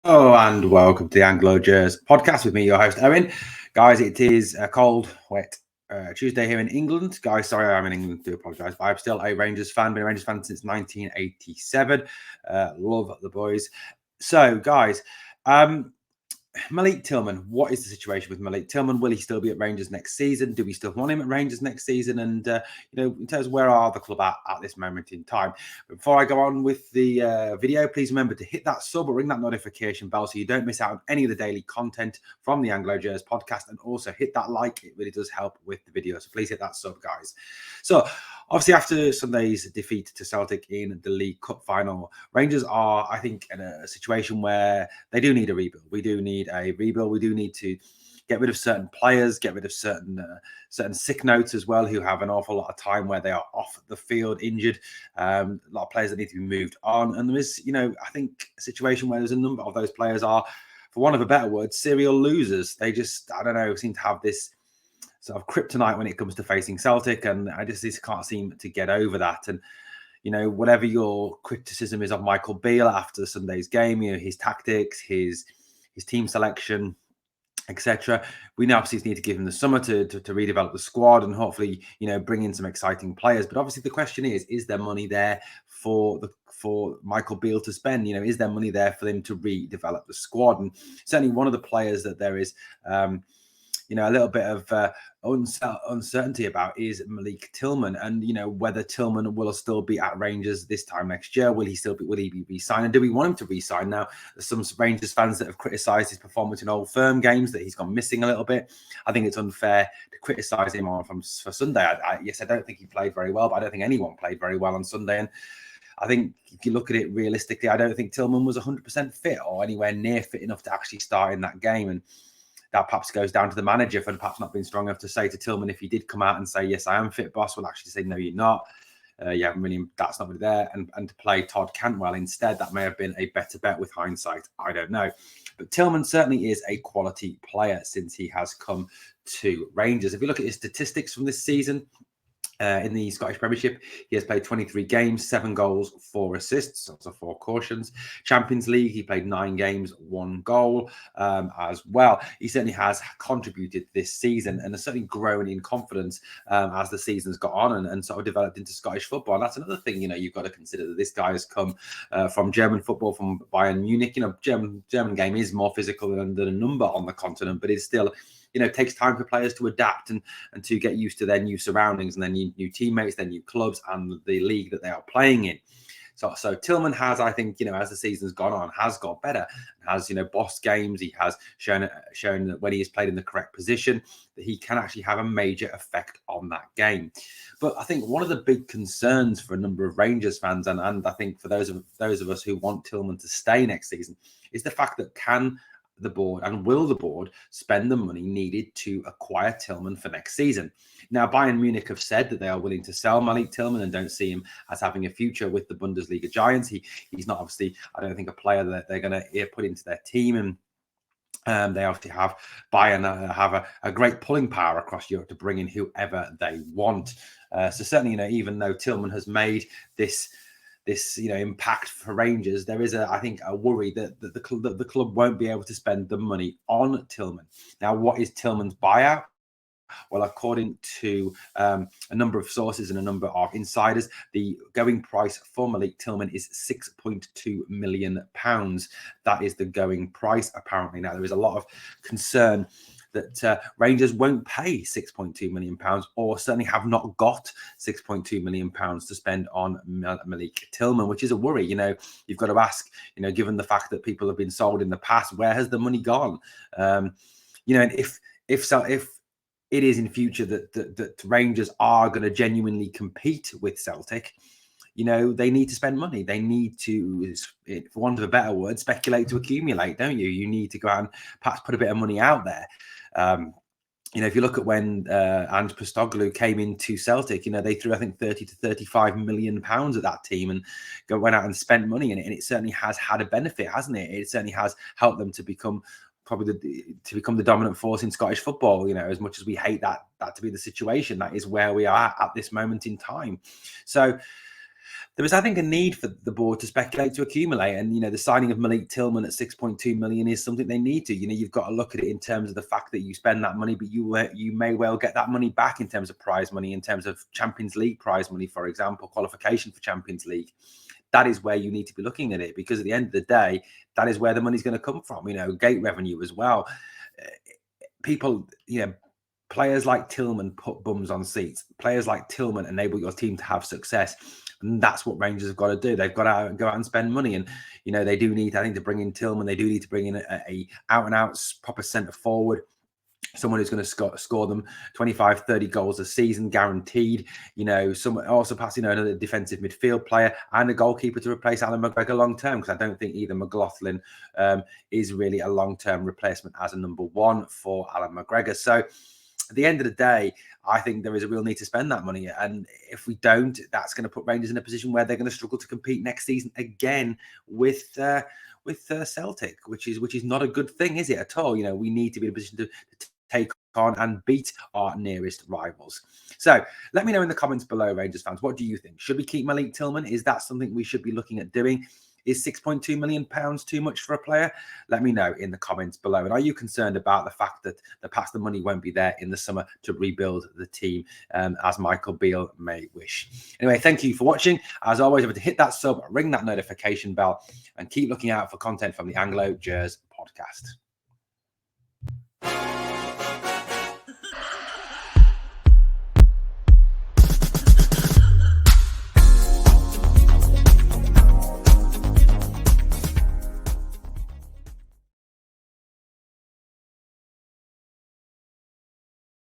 Oh, and welcome to the Anglo Jers podcast with me, your host, Owen. Guys, it is a cold, wet Tuesday here in England. Guys, sorry I'm in England, do apologise, but I'm still a Rangers fan, been a Rangers fan since 1987. Love the boys. So, guys, Malik Tillman, what is the situation with Malik Tillman? Will he still be at Rangers next season? Do we still want him at Rangers next season? And, in terms of where are the club at this moment in time? But before I go on with the video, please remember to hit that sub or ring that notification bell so you don't miss out on any of the daily content from the Anglo Jers podcast. And also hit that like. It really does help with the video. So please hit that sub, guys. So, obviously, after Sunday's defeat to Celtic in the League Cup final, Rangers are, I think, in a situation where they do need a rebuild. We do need a rebuild. We do need to get rid of certain players, get rid of certain sick notes as well, who have an awful lot of time where they are off the field injured. A lot of players that need to be moved on. And there is, I think a situation where there's a number of those players are, for want of a better word, serial losers. They just, I don't know, seem to have this sort of kryptonite when it comes to facing Celtic, and I just can't seem to get over that. And whatever your criticism is of Michael Beale after Sunday's game, his tactics, his team selection, etc. We now obviously need to give him the summer to redevelop the squad and hopefully bring in some exciting players. But obviously the question is there money there for Michael Beale to spend? Is there money there for them to redevelop the squad? And certainly one of the players that there is a little bit of uncertainty about is Malik Tillman, and whether Tillman will still be at Rangers this time next year. Will he be re-signed, and do we want him to re-sign? Now, there's some Rangers fans that have criticised his performance in Old Firm games, that he's gone missing a little bit. I think it's unfair to criticise him for Sunday. Yes, I don't think he played very well, but I don't think anyone played very well on Sunday. And I think if you look at it realistically, I don't think Tillman was 100% fit or anywhere near fit enough to actually start in that game. And that perhaps goes down to the manager for perhaps not being strong enough to say to Tillman, if he did come out and say, yes, I am fit, boss, will actually say, no, you're not. That's not really there. And to play Todd Cantwell instead, that may have been a better bet with hindsight. I don't know. But Tillman certainly is a quality player since he has come to Rangers. If you look at his statistics from this season, in the Scottish Premiership, he has played 23 games, 7 goals, 4 assists, also 4 cautions. Champions League, he played 9 games, 1 goal as well. He certainly has contributed this season and has certainly grown in confidence as the season's got on and sort of developed into Scottish football. And that's another thing, you've got to consider, that this guy has come from German football, from Bayern Munich. German game is more physical than a number on the continent, but it's still... it takes time for players to adapt and to get used to their new surroundings and their new teammates, their new clubs, and the league that they are playing in. So Tillman has, I think, as the season's gone on, has got better, has, bossed games. He has shown that when he is played in the correct position, that he can actually have a major effect on that game. But I think one of the big concerns for a number of Rangers fans, and I think for those of us who want Tillman to stay next season, is the fact that can the board and will the board spend the money needed to acquire Tillman for next season? Now, Bayern Munich have said that they are willing to sell Malik Tillman and don't see him as having a future with the Bundesliga giants. He's not, obviously, I don't think, a player that they're going to put into their team. And they obviously have Bayern have a great pulling power across Europe to bring in whoever they want. So certainly, even though Tillman has made this impact for Rangers, there is I think a worry that the club won't be able to spend the money on Tillman. Now, what is Tillman's buyout? Well, according to a number of sources and a number of insiders, the going price for Malik Tillman is £6.2 million. That is the going price, apparently. Now, there is a lot of concern that Rangers won't pay £6.2 million, or certainly have not got £6.2 million to spend on Malik Tillman, which is a worry. You've got to ask, given the fact that people have been sold in the past, where has the money gone? And if it is in future that Rangers are going to genuinely compete with Celtic, they need to spend money. They need to, for want of a better word, speculate to accumulate, don't you? You need to go out and perhaps put a bit of money out there. If you look at when Ange Postecoglou came into Celtic, they threw, I think, 30 to 35 million pounds at that team and went out and spent money in it. And it certainly has had a benefit, hasn't it? It certainly has helped them to become the dominant force in Scottish football. As much as we hate that to be the situation, that is where we are at this moment in time. So There is, I think, a need for the board to speculate to accumulate, and the signing of Malik Tillman at 6.2 million is something they need to. You've got to look at it in terms of the fact that you spend that money, but you may well get that money back in terms of prize money, in terms of Champions League prize money, for example, qualification for Champions League. That is where you need to be looking at it, because at the end of the day, that is where the money's going to come from. Gate revenue as well. People, players like Tillman put bums on seats. Players like Tillman enable your team to have success. And that's what Rangers have got to do. They've got to go out and spend money. And, they do need, I think, to bring in Tillman. They do need to bring in a out-and-out proper centre forward. Someone who's going to score them 25, 30 goals a season, guaranteed. Someone also passing another defensive midfield player and a goalkeeper to replace Alan McGregor long term, because I don't think either McLaughlin is really a long-term replacement as a number one for Alan McGregor. So at the end of the day, I think there is a real need to spend that money. And if we don't, that's going to put Rangers in a position where they're going to struggle to compete next season again with Celtic, which is not a good thing, is it, at all? We need to be in a position to take on and beat our nearest rivals. So let me know in the comments below, Rangers fans, what do you think? Should we keep Malik Tillman? Is that something we should be looking at doing? Is £6.2 million too much for a player? Let me know in the comments below. And are you concerned about the fact that perhaps the money won't be there in the summer to rebuild the team, as Michael Beale may wish? Anyway, thank you for watching. As always, remember to hit that sub, ring that notification bell, and keep looking out for content from the Anglo Jers podcast.